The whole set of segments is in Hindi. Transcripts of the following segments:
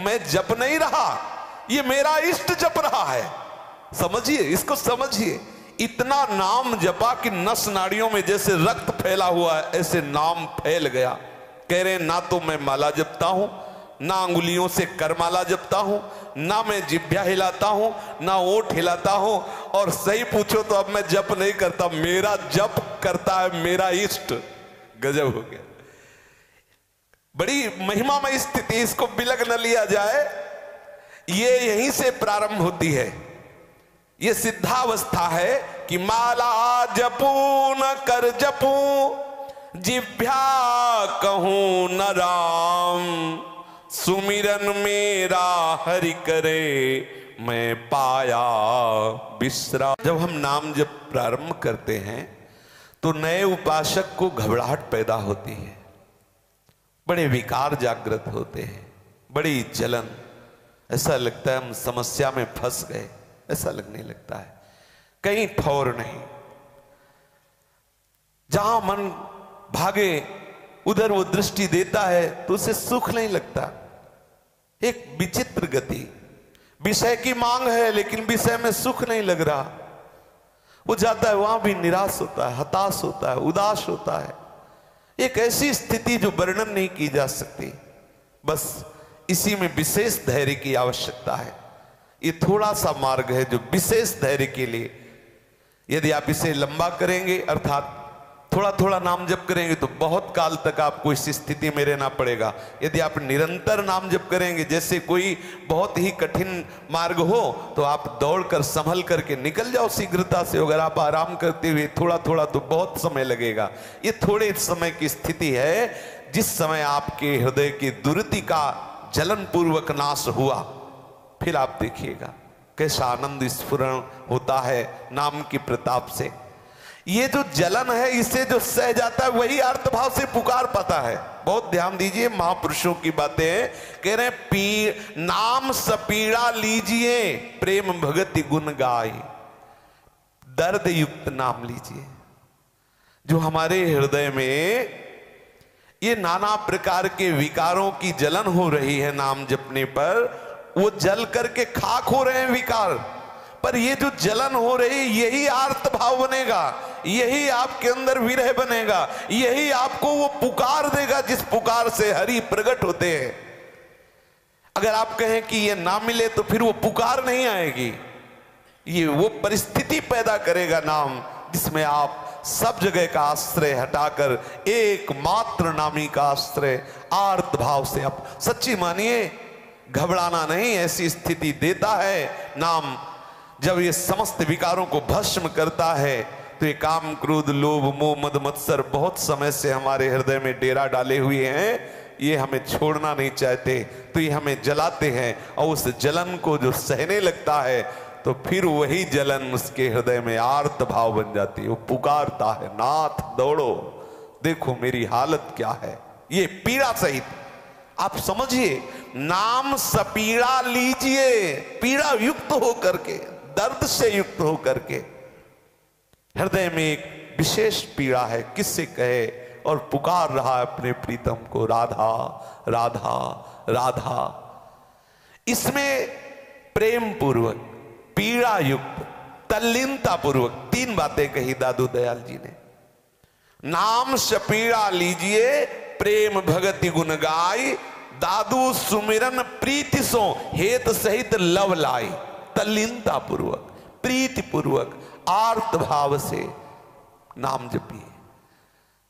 मैं जप नहीं रहा, ये मेरा इष्ट जप रहा है। समझिए, इसको समझिए। इतना नाम जपा कि नस नाड़ियों में जैसे रक्त फैला हुआ है ऐसे नाम फैल गया। कह रहे ना तो मैं माला जपता हूं, ना अंगुलियों से करमाला जपता हूं, ना मैं जिभ्या हिलाता हूं, ना ओठ हिलाता हूं, और सही पूछो तो अब मैं जप नहीं करता, मेरा जप करता है मेरा इष्ट। गजब हो गया। बड़ी महिमामय स्थिति, इसको बिलग न लिया जाए। ये यहीं से प्रारंभ होती है। ये सिद्धावस्था है कि माला जपू न कर जपू, जिभ्या कहूं न राम, सुमिरन मेरा हरि करे, मैं पाया विश्राम। जब हम नाम जप प्रारंभ करते हैं तो नए उपासक को घबराहट पैदा होती है, बड़े विकार जागृत होते हैं, बड़ी जलन, ऐसा लगता है हम समस्या में फंस गए, ऐसा लगने लगता है। कहीं ठौर नहीं, जहां मन भागे उधर वो दृष्टि देता है तो उसे सुख नहीं लगता। एक विचित्र गति, विषय की मांग है लेकिन विषय में सुख नहीं लग रहा। वो जाता है वहां भी निराश होता है, हताश होता है, उदास होता है। एक ऐसी स्थिति जो वर्णन नहीं की जा सकती। बस इसी में विशेष धैर्य की आवश्यकता है। ये थोड़ा सा मार्ग है जो विशेष धैर्य के लिए, यदि आप इसे लंबा करेंगे अर्थात थोड़ा थोड़ा नाम जप करेंगे तो बहुत काल तक आपको इस स्थिति में रहना पड़ेगा। यदि आप निरंतर नाम जप करेंगे, जैसे कोई बहुत ही कठिन मार्ग हो तो आप दौड़कर संभल करके निकल जाओ शीघ्रता से। अगर आप आराम करते हुए थोड़ा थोड़ा तो बहुत समय लगेगा। ये थोड़े समय की स्थिति है जिस समय आपके हृदय की दुर्गति का जलन पूर्वक नाश हुआ, फिर आप देखिएगा कैसा आनंद स्फुरण होता है नाम की प्रताप से। ये जो जलन है इसे जो सह जाता है वही अर्थभाव से पुकार पाता है। बहुत ध्यान दीजिए, महापुरुषों की बातें कह रहे हैं, नाम सपीड़ा लीजिए प्रेम भगति गुण गाय। दर्द युक्त नाम लीजिए। जो हमारे हृदय में ये नाना प्रकार के विकारों की जलन हो रही है नाम जपने पर, वो जल करके खाक हो रहे हैं विकार, पर ये जो जलन हो रही यही आर्त भाव बनेगा, यही आपके अंदर विरह बनेगा, यही आपको वो पुकार देगा जिस पुकार से हरि प्रकट होते हैं। अगर आप कहें कि ये ना मिले तो फिर वो पुकार नहीं आएगी। ये वो परिस्थिति पैदा करेगा नाम जिसमें आप सब जगह का आश्रय हटाकर एकमात्र नामी का आश्रय आर्त भाव से आप सच्ची मानिए, घबराना नहीं, ऐसी स्थिति देता है नाम। जब ये समस्त विकारों को भस्म करता है तो ये काम क्रोध लोभ मोह मद मत्सर बहुत समय से हमारे हृदय में डेरा डाले हुए हैं, ये हमें छोड़ना नहीं चाहते, तो ये हमें जलाते हैं। और उस जलन को जो सहने लगता है तो फिर वही जलन उसके हृदय में आर्त भाव बन जाती है। वो पुकारता है, नाथ दौड़ो, देखो मेरी हालत क्या है। ये पीड़ा सहित आप समझिए, नाम सपीड़ा लीजिए, पीड़ा युक्त होकर के, दर्द से युक्त होकर के। हृदय में एक विशेष पीड़ा है, किससे कहे, और पुकार रहा है अपने प्रीतम को, राधा राधा राधा। इसमें प्रेम पूर्वक, पीड़ा युक्त, तल्लीनता पूर्वक तीन बातें कही दादू दयाल जी ने। नाम सपीड़ा लीजिए प्रेम भगति गुण गाय, दादू सुमिरन प्रीति सो हेत सहित लव लाई। तल्लीनता पूर्वक, प्रीति पूर्वक, आर्त भाव से नाम जपिए,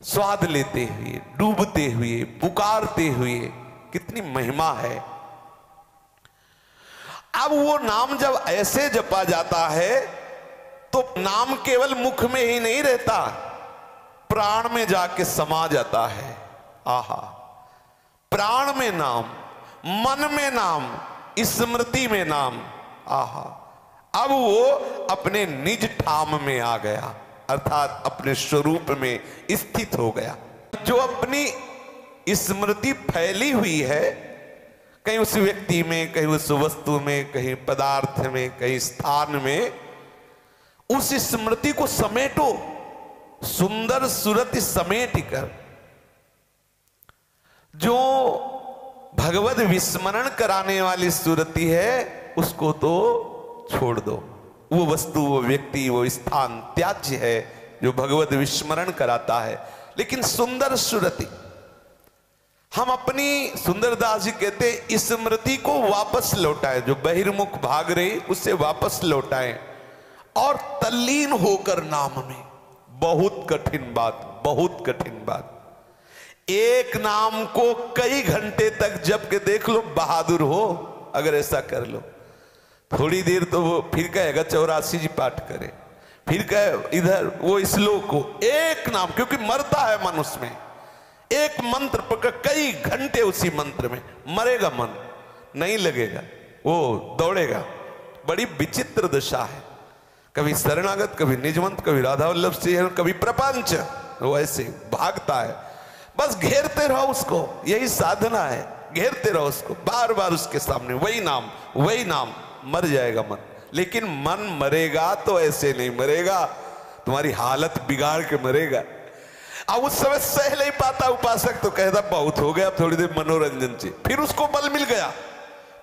स्वाद लेते हुए, डूबते हुए, पुकारते हुए। कितनी महिमा है। अब वो नाम जब ऐसे जपा जाता है तो नाम केवल मुख में ही नहीं रहता, प्राण में जाके समा जाता है। आहा, प्राण में नाम, मन में नाम, स्मृति में नाम। आहा, अब वो अपने निज ठाम में आ गया, अर्थात अपने स्वरूप में स्थित हो गया। जो अपनी स्मृति फैली हुई है, कहीं उस व्यक्ति में, कहीं उस वस्तु में, कहीं पदार्थ में, कहीं स्थान में, उस स्मृति को समेटो, सुंदर सूरत समेट कर। जो भगवत विस्मरण कराने वाली सुरति है, उसको तो छोड़ दो। वो वस्तु, वो व्यक्ति, वो स्थान त्याज्य है जो भगवत विस्मरण कराता है। लेकिन सुंदर सुरति, हम अपनी, सुंदरदास जी कहते स्मृति को वापस लौटाएं, जो बहिर्मुख भाग रही उसे वापस लौटाएं और तल्लीन होकर नाम में। बहुत कठिन बात, बहुत कठिन बात। एक नाम को कई घंटे तक जप के देख लो, बहादुर हो अगर ऐसा कर लो। थोड़ी देर तो वो फिर कहेगा 84 जी पाठ करे, फिर कहे इधर वो श्लोक को, एक नाम, क्योंकि मरता है मन उसमें। एक मंत्र पकड़ कई घंटे उसी मंत्र में, मरेगा मन, नहीं लगेगा, वो दौड़ेगा। बड़ी विचित्र दशा है। कभी शरणागत, कभी निजमंत, कभी राधा वल्लभ सिंह, कभी प्रपंच, वो ऐसे भागता है। बस घेरते रहो उसको, यही साधना है, घेरते रहो उसको, बार बार उसके सामने वही नाम, वही नाम। मर जाएगा मन, लेकिन मन मरेगा तो ऐसे नहीं मरेगा, तुम्हारी हालत बिगाड़ के मरेगा। अब उस समय सह नहीं पाता उपासक, तो कहता बहुत हो गया, अब थोड़ी देर मनोरंजन से, फिर उसको बल मिल गया,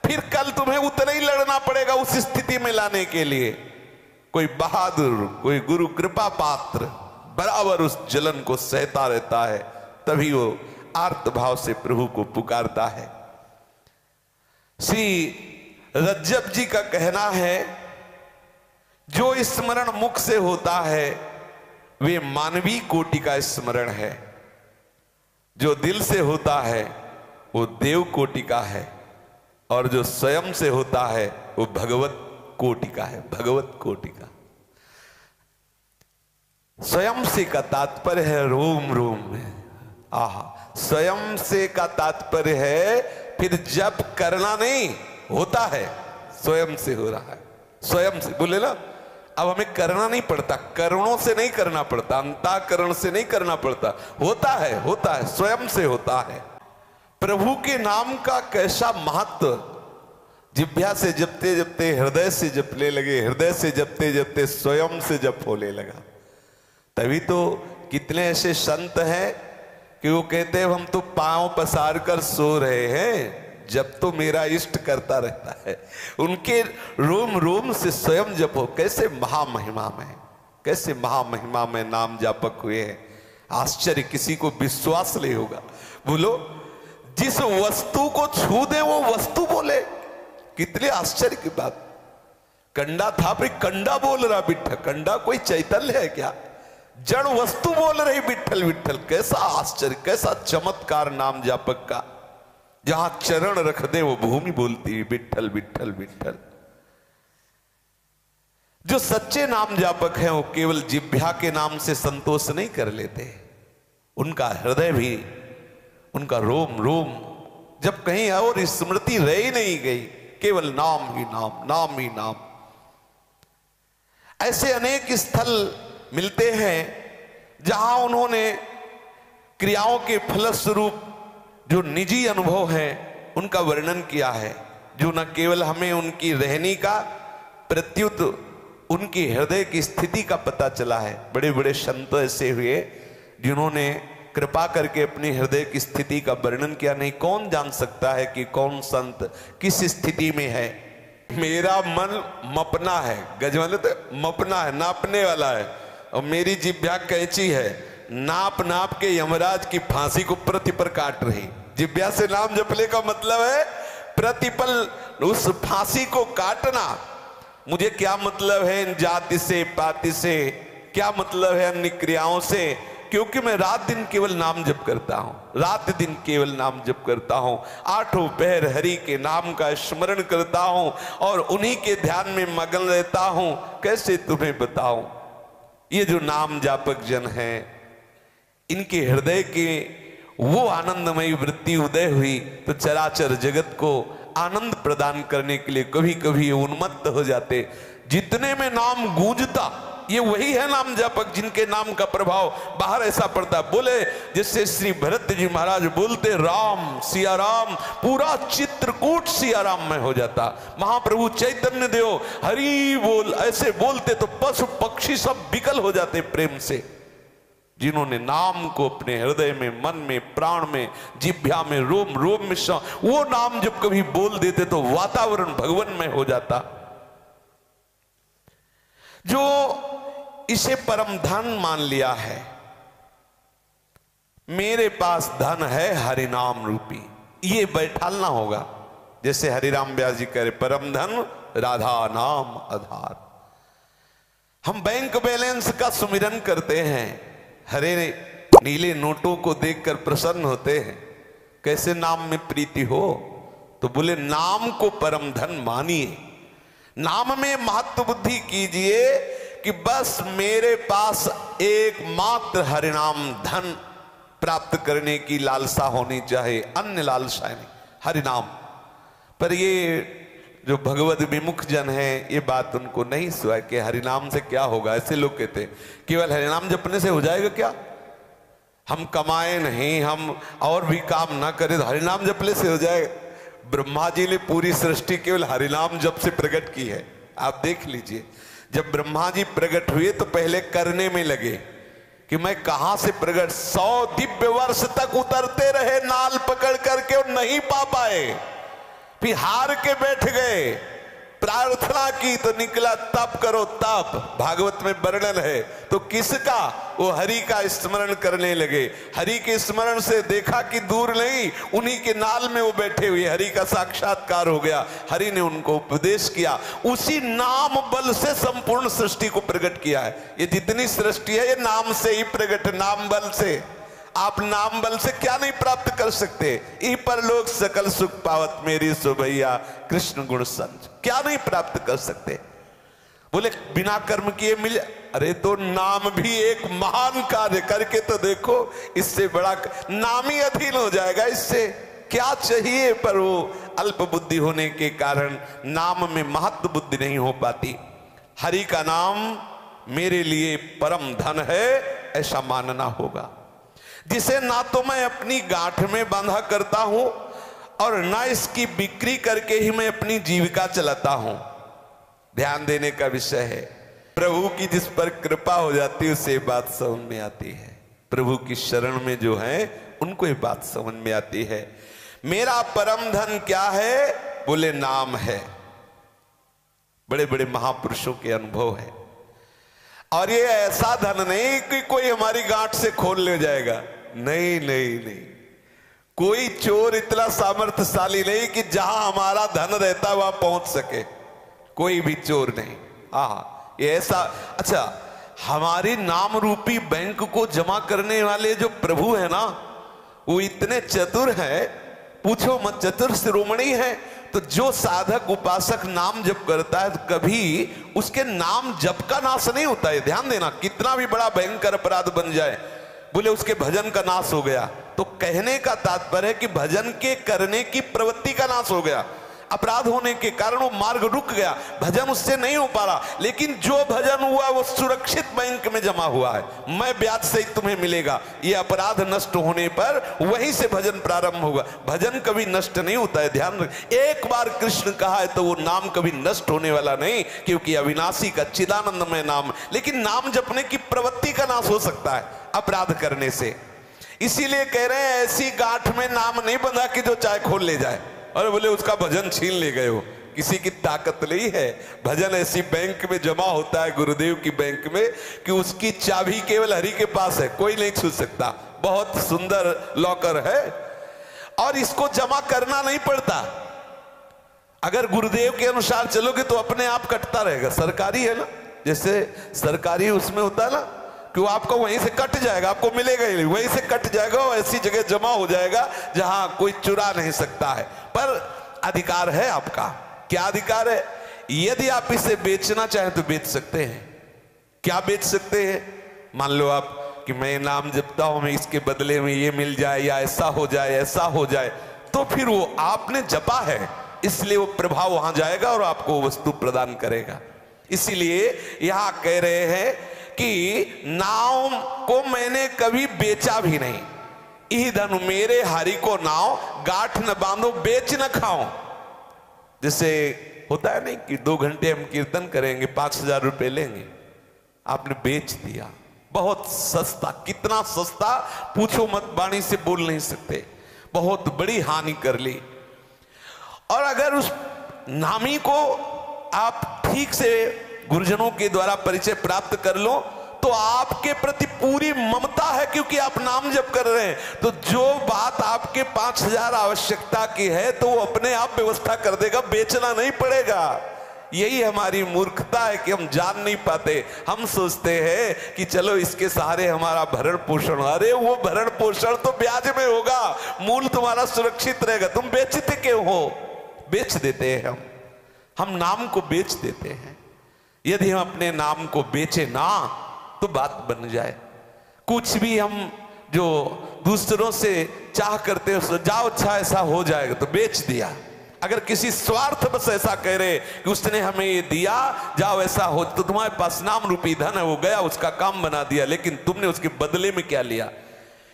फिर कल तुम्हें उतना ही लड़ना पड़ेगा उस स्थिति में लाने के लिए। कोई बहादुर, कोई गुरु कृपा पात्र बराबर उस जलन को सहता रहता है, तभी वो आर्त भाव से प्रभु को पुकारता है। श्री रज्जब जी का कहना है, जो स्मरण मुख से होता है वे मानवीय कोटि का स्मरण है, जो दिल से होता है वो देव कोटि का है, और जो स्वयं से होता है वो भगवत कोटि का है, भगवत कोटि का। स्वयं से का तात्पर्य है रोम रोम में। आहा, स्वयं से का तात्पर्य है फिर जब करना नहीं होता है, स्वयं से हो रहा है, स्वयं से बोले ना। अब हमें करना नहीं पड़ता, करणों से नहीं करना पड़ता, अंतःकरण से नहीं करना पड़ता, होता है, होता है, स्वयं से होता है। प्रभु के नाम का कैसा महत्व, जिह्वा से जपते जपते हृदय से जपने लगे, हृदय से जपते जपते स्वयं से जप होने लगा। तभी तो कितने ऐसे संत हैं कि वो कहते हैं हम तो पांव पसार कर सो रहे हैं, जब तो मेरा इष्ट करता रहता है। उनके रोम रोम से स्वयं जप हो। कैसे महामहिमा में, कैसे महामहिमा में नाम जापक हुए हैं, आश्चर्य, किसी को विश्वास नहीं होगा। बोलो, जिस वस्तु को छू दे वो वस्तु बोले, कितने आश्चर्य की बात। कंडा था फिर कंडा बोल रहा विठ्ठल, कंडा कोई चैतन्य है क्या? जड़ वस्तु बोल रही विठ्ठल विठ्ठल। कैसा आश्चर्य, कैसा चमत्कार नाम जापक का। जहां चरण रख दे वो भूमि बोलती है विठ्ठल विठ्ठल विठ्ठल। जो सच्चे नाम जापक हैं वो केवल जिह्वा के नाम से संतोष नहीं कर लेते, उनका हृदय भी, उनका रोम रोम, जब कहीं और स्मृति रह ही नहीं गई, केवल नाम ही नाम, नाम ही नाम। ऐसे अनेक स्थल मिलते हैं जहां उन्होंने क्रियाओं के फलस्वरूप जो निजी अनुभव है उनका वर्णन किया है, जो न केवल हमें उनकी रहनी का प्रत्युत उनकी हृदय की स्थिति का पता चला है। बड़े बड़े संत ऐसे हुए जिन्होंने कृपा करके अपनी हृदय की स्थिति का वर्णन किया। नहीं, कौन जान सकता है कि कौन संत किस स्थिति में है। मेरा मन मपना है, गजवाले तो मपना है, नापने वाला है, और मेरी जिह्वा कैंची है, नाप नाप के यमराज की फांसी को प्रतिपल काट रही। जिह्वा से नाम जपने का मतलब है प्रतिपल उस फांसी को काटना। मुझे क्या मतलब है इन जाति से, पाति से, क्या मतलब है अन्य क्रियाओं से, क्योंकि मैं रात दिन केवल नाम जप करता हूं, रात दिन केवल नाम जप करता हूं, आठों पहर हरि के नाम का स्मरण करता हूं और उन्हीं के ध्यान में मगन रहता हूं। कैसे तुम्हें बताऊं, ये जो नाम जापक जन हैं, इनके हृदय के वो आनंदमयी वृत्ति उदय हुई तो चराचर जगत को आनंद प्रदान करने के लिए कभी कभी उन्मत्त हो जाते। जितने में नाम गूंजता, ये वही है नाम जापक जिनके नाम का प्रभाव बाहर ऐसा पड़ता। बोले जिससे श्री भरत जी महाराज बोलते राम सिया राम, पूरा चित्रकूट सिया राम में हो जाता। महाप्रभु चैतन्य देव हरि बोल ऐसे बोलते तो पशु पक्षी सब विकल हो जाते प्रेम से। जिन्होंने नाम को अपने हृदय में, मन में, प्राण में, जिह्वा में, रोम रोम में, वो नाम जब कभी बोल देते तो वातावरण भगवनमय हो जाता। जो इसे परम धन मान लिया है, मेरे पास धन है हरिनाम रूपी, ये बैठालना होगा। जैसे हरिराम व्यास जी कह रहे, परम धन राधा नाम आधार। हम बैंक बैलेंस का सुमिरन करते हैं, हरे नीले नोटों को देखकर प्रसन्न होते हैं, कैसे नाम में प्रीति हो, तो बोले नाम को परम धन मानिए, नाम में महत्व बुद्धि कीजिए कि बस मेरे पास एकमात्र हरिनाम धन प्राप्त करने की लालसा होनी चाहिए, अन्य लालसा नहीं, हरिनाम। पर ये जो भगवत विमुख जन है, ये बात उनको नहीं सुहा कि हरिनाम से क्या होगा। ऐसे लोग कहते हैं केवल हरिनाम जपने से हो जाएगा क्या, हम कमाए नहीं, हम और भी काम ना करें तो हरिनाम जपने से हो जाएगा। ब्रह्मा जी ने पूरी सृष्टि केवल हरिनाम जप से प्रकट की है। आप देख लीजिए, जब ब्रह्मा जी प्रकट हुए तो पहले करने में लगे कि मैं कहां से प्रकट, 100 दिव्य वर्ष तक उतरते रहे नाल पकड़ करके और नहीं पा पाए, फिर हार के बैठ गए, प्रार्थना की तो निकला तप करो तप, भागवत में वर्णन है। तो किसका, वो हरि का स्मरण करने लगे। हरि के स्मरण से देखा कि दूर नहीं, उन्हीं के नाल में वो बैठे हुए, हरि का साक्षात्कार हो गया। हरि ने उनको उपदेश किया, उसी नाम बल से संपूर्ण सृष्टि को प्रकट किया है। ये जितनी सृष्टि है ये नाम से ही प्रकट, नाम बल से। आप नाम बल से क्या नहीं प्राप्त कर सकते, ई पर लोग सकल सुख पावत मेरी सुभैया कृष्ण गुण संज, क्या नहीं प्राप्त कर सकते। बोले बिना कर्म किए मिल, अरे तो नाम भी एक महान कार्य करके तो देखो, इससे बड़ा नाम ही अधीन हो जाएगा, इससे क्या चाहिए। पर वो अल्प बुद्धि होने के कारण नाम में महत्व बुद्धि नहीं हो पाती। हरि का नाम मेरे लिए परम धन है, ऐसा मानना होगा, जिसे ना तो मैं अपनी गांठ में बांधा करता हूं और ना इसकी बिक्री करके ही मैं अपनी जीविका चलाता हूं। ध्यान देने का विषय है, प्रभु की जिस पर कृपा हो जाती है उसे बात समझ में आती है। प्रभु की शरण में जो है उनको ये बात समझ में आती है। मेरा परम धन क्या है, बोले नाम है। बड़े बड़े महापुरुषों के अनुभव है, और ये ऐसा धन नहीं कि कोई हमारी गांठ से खोल ले जाएगा, नहीं नहीं नहीं। कोई चोर इतना सामर्थ्यशाली नहीं कि जहां हमारा धन रहता है वहां पहुंच सके, कोई भी चोर नहीं। ये ऐसा, अच्छा हमारी नाम रूपी बैंक को जमा करने वाले जो प्रभु है ना, वो इतने चतुर है, पूछो मत, चतुर शिरोमणि है। तो जो साधक उपासक नाम जप करता है तो कभी उसके नाम जप का नाश नहीं होता है। ध्यान देना, कितना भी बड़ा भयंकर अपराध बन जाए, बोले उसके भजन का नाश हो गया, तो कहने का तात्पर्य है कि भजन के करने की प्रवृत्ति का नाश हो गया। अपराध होने के कारण वो मार्ग रुक गया, भजन उससे नहीं हो पा रहा। लेकिन जो भजन हुआ वो सुरक्षित बैंक में जमा हुआ है, मैं ब्याज से ही तुम्हें मिलेगा। ये अपराध नष्ट होने पर वहीं से भजन प्रारंभ होगा। भजन कभी नष्ट नहीं होता है, ध्यान रख। एक बार कृष्ण कहा है तो वो नाम कभी नष्ट होने वाला नहीं, क्योंकि अविनाशी का चिदानंदमय नाम। लेकिन नाम जपने की प्रवृत्ति का नाश हो सकता है अपराध करने से। इसीलिए कह रहे हैं ऐसी गांठ में नाम नहीं बंधा कि जो चाहे खोल ले जाए। और बोले उसका भजन छीन ले गए हो, किसी की ताकत नहीं है। भजन ऐसी बैंक में जमा होता है, गुरुदेव की बैंक में, कि उसकी चाबी केवल हरि के पास है, कोई नहीं छू सकता। बहुत सुंदर लॉकर है और इसको जमा करना नहीं पड़ता। अगर गुरुदेव के अनुसार चलोगे तो अपने आप कटता रहेगा। सरकारी है ना, जैसे सरकारी उसमें होता है ना कि वो आपको वहीं से कट जाएगा, आपको मिलेगा ही नहीं, वहीं से कट जाएगा, ऐसी जगह जमा हो जाएगा जहां कोई चुरा नहीं सकता है। पर अधिकार है आपका। क्या अधिकार है? यदि आप इसे बेचना चाहें तो बेच सकते हैं। क्या बेच सकते हैं? मान लो आप कि मैं नाम जपता हूं, मैं इसके बदले में ये मिल जाए, या ऐसा हो जाए, ऐसा हो जाए, तो फिर वो आपने जपा है इसलिए वो प्रभाव वहां जाएगा और आपको वस्तु प्रदान करेगा। इसीलिए यहां कह रहे हैं कि नाम को मैंने कभी बेचा भी नहीं। ई धन मेरे हरि को नाव, गांठ न बांधो बेच न खाओ। जैसे होता है नहीं कि 2 घंटे हम कीर्तन करेंगे, 5000 रुपए लेंगे, आपने बेच दिया। बहुत सस्ता, कितना सस्ता पूछो मत, वाणी से बोल नहीं सकते, बहुत बड़ी हानि कर ली। और अगर उस नामी को आप ठीक से गुरुजनों के द्वारा परिचय प्राप्त कर लो तो आपके प्रति पूरी ममता है, क्योंकि आप नाम जप कर रहे हैं। तो जो बात आपके 5000 आवश्यकता की है तो वो अपने आप व्यवस्था कर देगा, बेचना नहीं पड़ेगा। यही हमारी मूर्खता है कि हम जान नहीं पाते। हम सोचते हैं कि चलो इसके सहारे हमारा भरण पोषण, अरे वो भरण पोषण तो ब्याज में होगा, मूल तुम्हारा सुरक्षित रहेगा। तुम बेचते क्यों हो? बेच देते हैं हम नाम को बेच देते हैं। यदि हम अपने नाम को बेचे ना तो बात बन जाए। कुछ भी हम जो दूसरों से चाह करते हो, जाओ अच्छा ऐसा हो जाएगा, तो बेच दिया। अगर किसी स्वार्थ बस ऐसा कह रहे कि उसने हमें ये दिया, जाओ ऐसा हो, तो तुम्हारे पास नाम रूपी धन है, वो गया, उसका काम बना दिया, लेकिन तुमने उसके बदले में क्या लिया?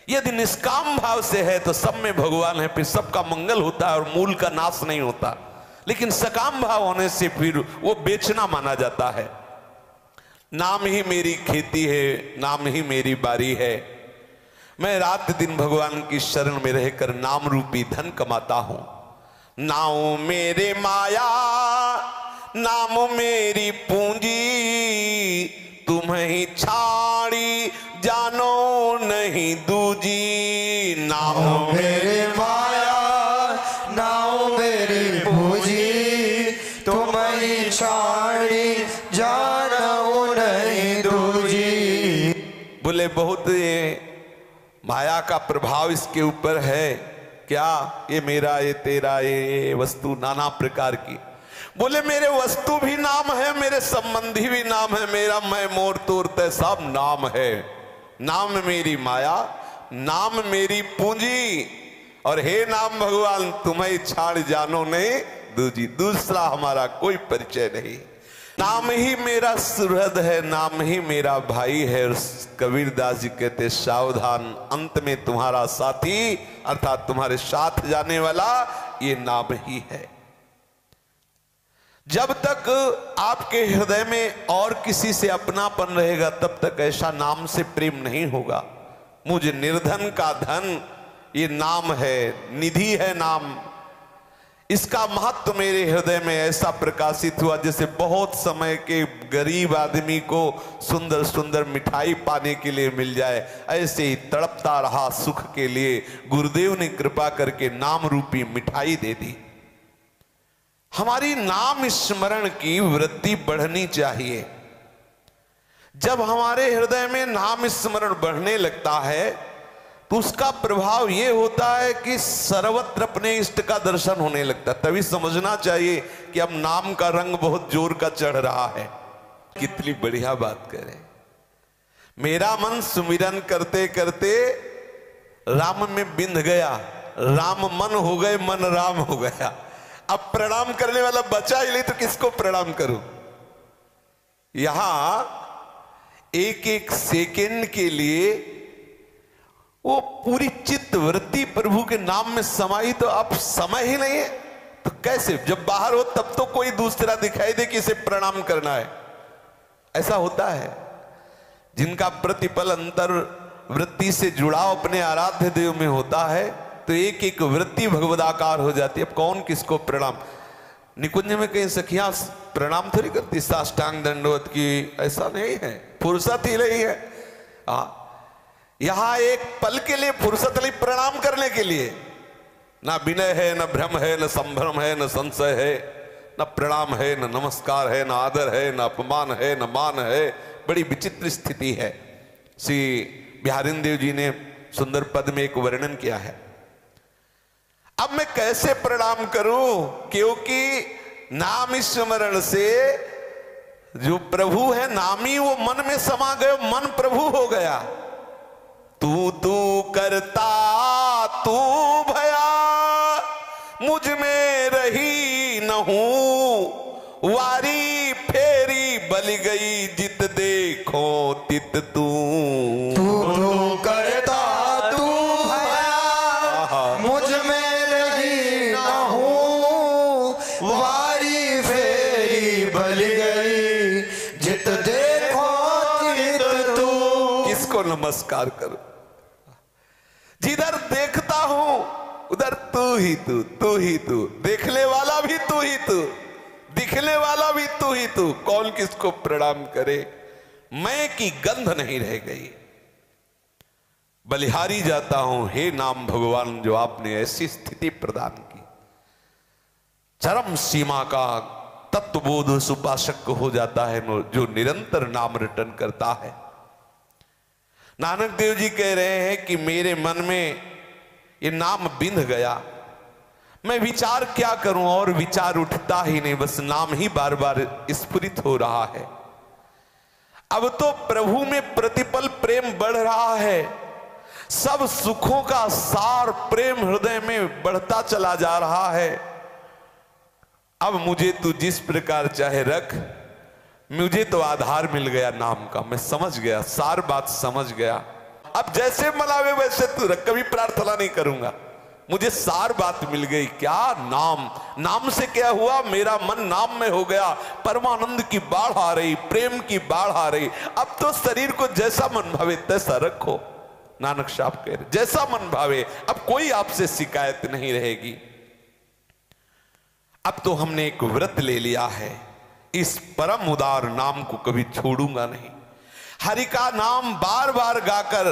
यदि निष्काम भाव से है तो सब में भगवान है, फिर सबका मंगल होता है और मूल का नाश नहीं होता। लेकिन सकाम भाव होने से फिर वो बेचना माना जाता है। नाम ही मेरी खेती है, नाम ही मेरी बारी है। मैं रात दिन भगवान की शरण में रहकर नाम रूपी धन कमाता हूं। नाम मेरे माया, नाम मेरी पूंजी, तुम्हें ही छाड़ी जानो नहीं दूजी। नाम मेरे माया, नाम मेरी पूंजी, तुम्हें ही छाड़ी जानो नहीं दूजी। बोले बहुत ये माया का प्रभाव इसके ऊपर है क्या? ये मेरा, ये तेरा, ये वस्तु नाना प्रकार की। बोले मेरे वस्तु भी नाम है, मेरे संबंधी भी नाम है, मेरा मैं मोर तोर तय सब नाम है। नाम मेरी माया, नाम मेरी पूंजी, और हे नाम भगवान तुम्हें छाड़ जानो नहीं दूजी। दूसरा हमारा कोई परिचय नहीं। नाम ही मेरा सुहृद है, नाम ही मेरा भाई है। और कबीरदास जी कहते सावधान, अंत में तुम्हारा साथी अर्थात तुम्हारे साथ जाने वाला ये नाम ही है। जब तक आपके हृदय में और किसी से अपनापन रहेगा तब तक ऐसा नाम से प्रेम नहीं होगा। मुझे निर्धन का धन ये नाम है, निधि है नाम। इसका महत्व मेरे हृदय में ऐसा प्रकाशित हुआ जैसे बहुत समय के गरीब आदमी को सुंदर सुंदर मिठाई पाने के लिए मिल जाए, ऐसे ही तड़पता रहा सुख के लिए। गुरुदेव ने कृपा करके नाम रूपी मिठाई दे दी। हमारी नाम स्मरण की वृत्ति बढ़नी चाहिए। जब हमारे हृदय में नाम स्मरण बढ़ने लगता है तो उसका प्रभाव यह होता है कि सर्वत्र अपने इष्ट का दर्शन होने लगता है। तभी समझना चाहिए कि अब नाम का रंग बहुत जोर का चढ़ रहा है। कितनी बढ़िया बात करें। मेरा मन सुमिरन करते करते राम में बिंध गया, राम मन हो गए, मन राम हो गया। अब प्रणाम करने वाला बचा ही नहीं तो किसको प्रणाम करूं? यहां एक एक सेकंड के लिए वो पूरी चित्त वृत्ति प्रभु के नाम में समाई, तो अब समय ही नहीं है तो कैसे? जब बाहर हो तब तो कोई दूसरा दिखाई दे कि इसे प्रणाम करना है। ऐसा होता है। जिनका प्रतिपल अंतर वृत्ति से जुड़ाव अपने आराध्य देव में होता है तो एक एक वृत्ति भगवदाकार हो जाती है। अब कौन किसको प्रणाम? निकुंज में कहीं सखियां प्रणाम थोड़ी करती साष्टांग दंडवत की, ऐसा नहीं है, फुर्सत ही नहीं है। यहां एक पल के लिए फुर्सत नहीं प्रणाम करने के लिए। ना विनय है, न भ्रम है, न संभ्रम है, न संशय है, न प्रणाम है, न नमस्कार है, न आदर है, न अपमान है, न मान है। बड़ी विचित्र स्थिति है। श्री बिहारिंदेव जी ने सुंदर पद में एक वर्णन किया है। अब मैं कैसे प्रणाम करूं? क्योंकि नाम स्मरण से जो प्रभु है नामी वो मन में समा गए, मन प्रभु हो गया। तू तू करता तू भया, मुझ में रही न हूं, वारी फेरी बल गई, जित देखो तित तू। तू तू करता तू भया, मुझ में रही न हूं, वारी फेरी बल गई, जित देखो तित तू। नमस्कार करूं। जिधर देखता हूं उधर तू ही तू, तू ही तू, देखने वाला भी तू ही तू, दिखने वाला भी तू ही तू, कौन किसको प्रणाम करे। मैं की गंध नहीं रह गई, बलिहारी जाता हूं हे नाम भगवान जो आपने ऐसी स्थिति प्रदान की। चरम सीमा का तत्वबोध उस उपासक को हो जाता है जो निरंतर नाम रटन करता है। नानक देव जी कह रहे हैं कि मेरे मन में ये नाम बिंध गया, मैं विचार क्या करूं, और विचार उठता ही नहीं, बस नाम ही बार बार स्फुरित हो रहा है। अब तो प्रभु में प्रतिपल प्रेम बढ़ रहा है, सब सुखों का सार प्रेम हृदय में बढ़ता चला जा रहा है। अब मुझे तू जिस प्रकार चाहे रख, मुझे तो आधार मिल गया नाम का, मैं समझ गया, सार बात समझ गया। अब जैसे मनावे वैसे तू रख, कभी प्रार्थना नहीं करूंगा, मुझे सार बात मिल गई। क्या नाम, नाम से क्या हुआ, मेरा मन नाम में हो गया, परमानंद की बाढ़ आ रही, प्रेम की बाढ़ आ रही। अब तो शरीर को जैसा मन भावे तैसा रखो, नानक साहब कह रहे जैसा मन भावे, अब कोई आपसे शिकायत नहीं रहेगी। अब तो हमने एक व्रत ले लिया है, इस परम उदार नाम को कभी छोड़ूंगा नहीं। हरि का नाम बार बार गाकर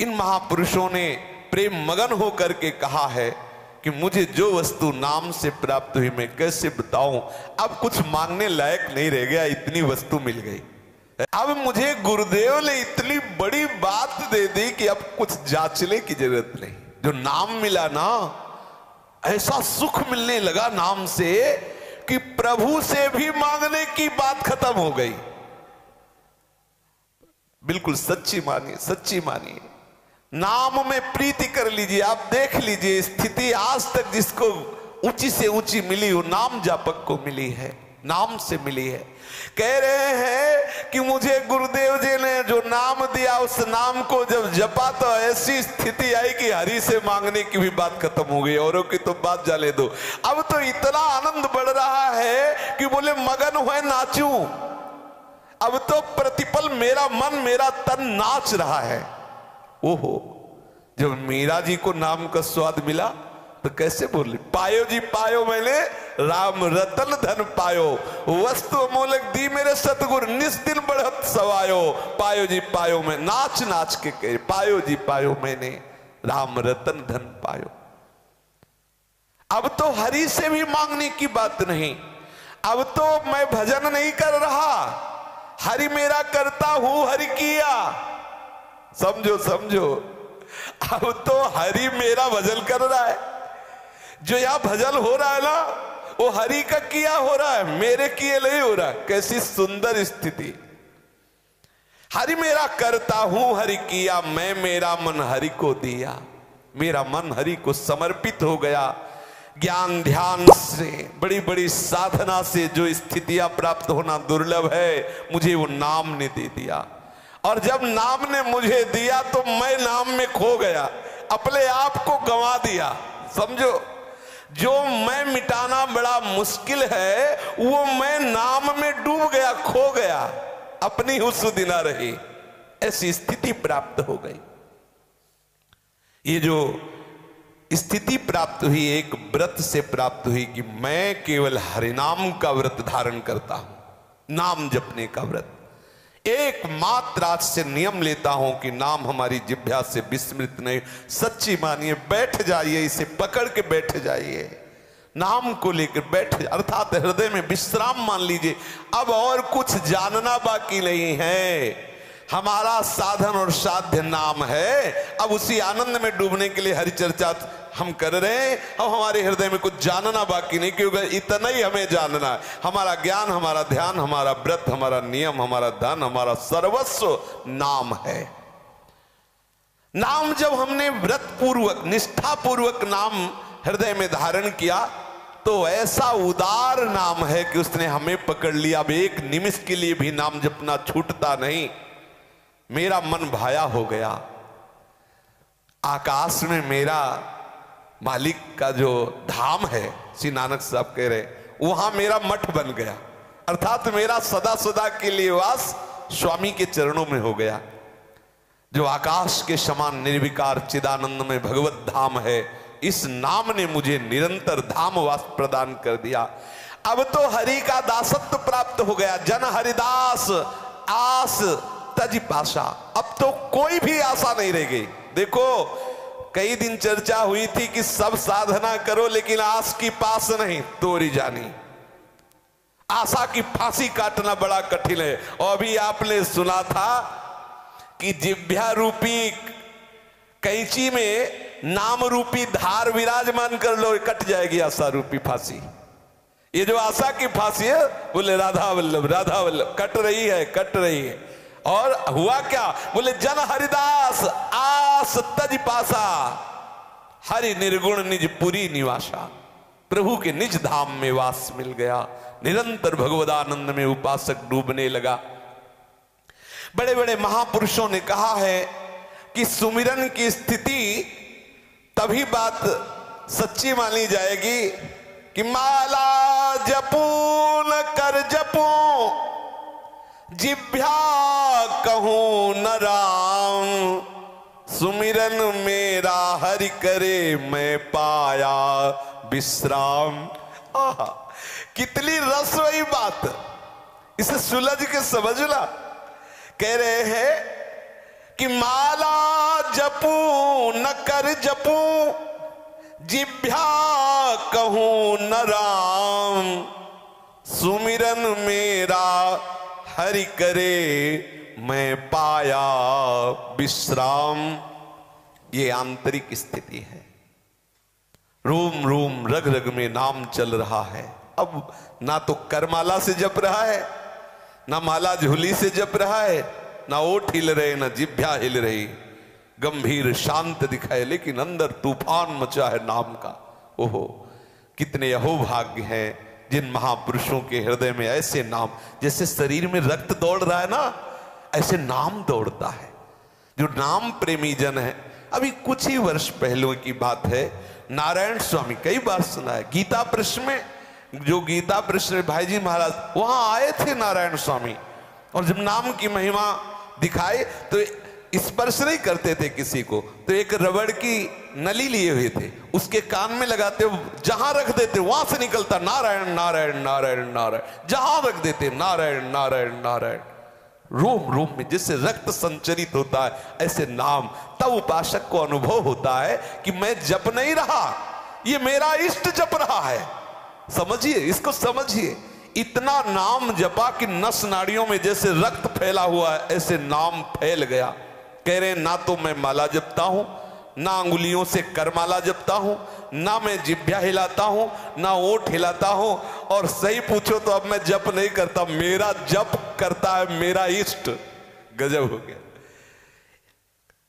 इन महापुरुषों ने प्रेम मगन होकर के कहा है कि मुझे जो वस्तु नाम से प्राप्त हुई मैं कैसे बताऊं, अब कुछ मांगने लायक नहीं रह गया, इतनी वस्तु मिल गई। अब मुझे गुरुदेव ने इतनी बड़ी बात दे दी कि अब कुछ जांचने की जरूरत नहीं। जो नाम मिला ना, ऐसा सुख मिलने लगा नाम से कि प्रभु से भी मांगने की बात खत्म हो गई। बिल्कुल सच्ची मानिए, सच्ची मानिए, नाम में प्रीति कर लीजिए। आप देख लीजिए स्थिति आज तक जिसको ऊंची से ऊंची मिली वो नाम जापक को मिली है, नाम से मिली है। कह रहे हैं कि मुझे गुरुदेव जी ने जो नाम दिया उस नाम को जब जपा तो ऐसी स्थिति आई कि हरि से मांगने की भी बात खत्म हो गई, औरों की तो बात जाने दो। अब तो इतना आनंद बढ़ रहा है कि बोले मगन हुए नाचूं। अब तो प्रतिपल मेरा मन मेरा तन नाच रहा है। ओहो, जब मीरा जी को नाम का स्वाद मिला तो कैसे बोले, पायो जी पायो मैंने राम रतन धन पायो, वस्तु अमोलक दी मेरे सतगुर निस दिन बढ़त सवायो। पायो जी पायो मैं नाच नाच के कहे, पायो जी पायो मैंने राम रतन धन पायो। अब तो हरि से भी मांगने की बात नहीं, अब तो मैं भजन नहीं कर रहा, हरि मेरा करता हूं हरि किया। समझो समझो, अब तो हरि मेरा भजन कर रहा है। जो यहां भजन हो रहा है ना वो हरि का किया हो रहा है, मेरे किए नहीं हो रहा। कैसी सुंदर स्थिति। हरि मेरा करता हूं हरि किया, मैं मेरा मन हरि को दिया। मेरा मन हरि को समर्पित हो गया। ज्ञान ध्यान से, बड़ी बड़ी साधना से जो स्थितियां प्राप्त होना दुर्लभ है, मुझे वो नाम ने दे दिया। और जब नाम ने मुझे दिया तो मैं नाम में खो गया, अपने आप को गंवा दिया। समझो, जो मैं मिटाना बड़ा मुश्किल है वो मैं नाम में डूब गया, खो गया, अपनी हुस्न रही, ऐसी स्थिति प्राप्त हो गई। ये जो स्थिति प्राप्त हुई एक व्रत से प्राप्त हुई कि मैं केवल हरिनाम का व्रत धारण करता हूं, नाम जपने का व्रत। एकमात्र आज से नियम लेता हूं कि नाम हमारी जिह्वा से विस्मृत नहीं। सच्ची मानिए, बैठ जाइए, इसे पकड़ के बैठ जाइए, नाम को लेकर बैठ, अर्थात हृदय में विश्राम मान लीजिए। अब और कुछ जानना बाकी नहीं है, हमारा साधन और साध्य नाम है। अब उसी आनंद में डूबने के लिए हरि चर्चा हम कर रहे हैं। अब हमारे हृदय में कुछ जानना बाकी नहीं, क्योंकि इतना ही हमें जानना है। हमारा ज्ञान, हमारा ध्यान, हमारा व्रत, हमारा नियम, हमारा धन, हमारा सर्वस्व नाम है। नाम जब हमने व्रत पूर्वक, निष्ठा पूर्वक नाम हृदय में धारण किया तो ऐसा उदार नाम है कि उसने हमें पकड़ लिया। अब एक निमिष के लिए भी नाम जपना छूटता नहीं। मेरा मन भाया हो गया। आकाश में मेरा मालिक का जो धाम है, श्री नानक साहब कह रहे, वहां मेरा मठ बन गया, अर्थात मेरा सदा सदा के लिए वास स्वामी के चरणों में हो गया। जो आकाश के समान निर्विकार चिदानंद में भगवत धाम है, इस नाम ने मुझे निरंतर धाम वास प्रदान कर दिया। अब तो हरि का दासत्व प्राप्त हो गया। जन हरिदास आस तज पाशा। अब तो कोई भी आशा नहीं रह गई। देखो कई दिन चर्चा हुई थी कि सब साधना करो लेकिन आस की पास नहीं तोरी जानी। आशा की फांसी काटना बड़ा कठिन है। और अभी आपने सुना था कि जिह्वा रूपी कैंची में नाम रूपी धार विराजमान कर लो, कट जाएगी आशा रूपी फांसी। ये जो आशा की फांसी है, बोले राधा वल्लभ कट रही है, कट रही है। और हुआ क्या? बोले जन हरिदास आस तज पासा, हरि निर्गुण निज पुरी निवासा। प्रभु के निज धाम में वास मिल गया। निरंतर भगवदानंद में उपासक डूबने लगा। बड़े बड़े महापुरुषों ने कहा है कि सुमिरन की स्थिति तभी बात सच्ची मानी जाएगी कि माला जपू न कर जपू, जिह्वा कहूं न राम, सुमिरन मेरा हरि करे मैं पाया विश्राम। आहा, कितनी रसवई बात। इसे सुलझ के समझना। कह रहे हैं कि माला जपू न कर जपू, जिह्वा कहूं न राम, सुमिरन मेरा हरि करे मैं पाया विश्राम। ये आंतरिक स्थिति है। रोम रोम रग रग में नाम चल रहा है। अब ना तो करमाला से जप रहा है, ना माला झोली से जप रहा है, ना ओठ हिल रहे, ना जिह्वा हिल रही। गंभीर शांत दिखाए लेकिन अंदर तूफान मचा है नाम का। ओहो, कितने अहोभाग्य हैं जिन महापुरुषों के हृदय में ऐसे नाम, जैसे शरीर में रक्त दौड़ रहा है ना, ऐसे नाम दौड़ता है। जो नाम प्रेमी जन है। अभी कुछ ही वर्ष पहले की बात है, नारायण स्वामी, कई बार सुना है, गीता प्रश्न में, जो गीता प्रश्न में भाई जी महाराज वहां आए थे नारायण स्वामी, और जब नाम की महिमा दिखाए तो स्पर्श नहीं करते थे किसी को, तो एक रबड़ की नली लिए हुए थे, उसके कान में लगाते, जहां रख देते वहां से निकलता नारायण नारायण नारायण नारायण, जहां रख देते नारायण नारायण नारायण। रोम रोम में जैसे रक्त संचरित होता है ऐसे नाम। तब उपासक को अनुभव होता है कि मैं जप नहीं रहा, ये मेरा इष्ट जप रहा है। समझिए, इसको समझिए। इतना नाम जपा कि नस नाड़ियों में जैसे रक्त फैला हुआ है ऐसे नाम फैल गया। कह रहे ना तो मैं माला जपता हूं, ना अंगुलियों से करमाला जपता हूं, ना मैं जिह्वा हिलाता हूं, ना ओठ हिलाता हूं, और सही पूछो तो अब मैं जप नहीं करता, मेरा जप करता है मेरा इष्ट। गजब हो गया।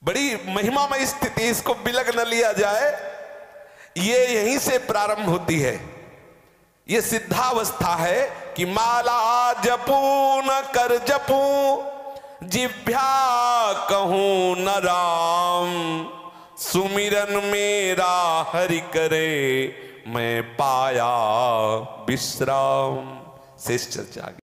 बड़ी महिमामय स्थिति, इसको बिलग न लिया जाए। ये यहीं से प्रारंभ होती है। ये सिद्धावस्था है कि माला जपू न कर जपू, जिह्वा कहूं न राम, सुमिरन मेरा हरि करे मैं पाया विश्राम। शेष चर्चा आगे।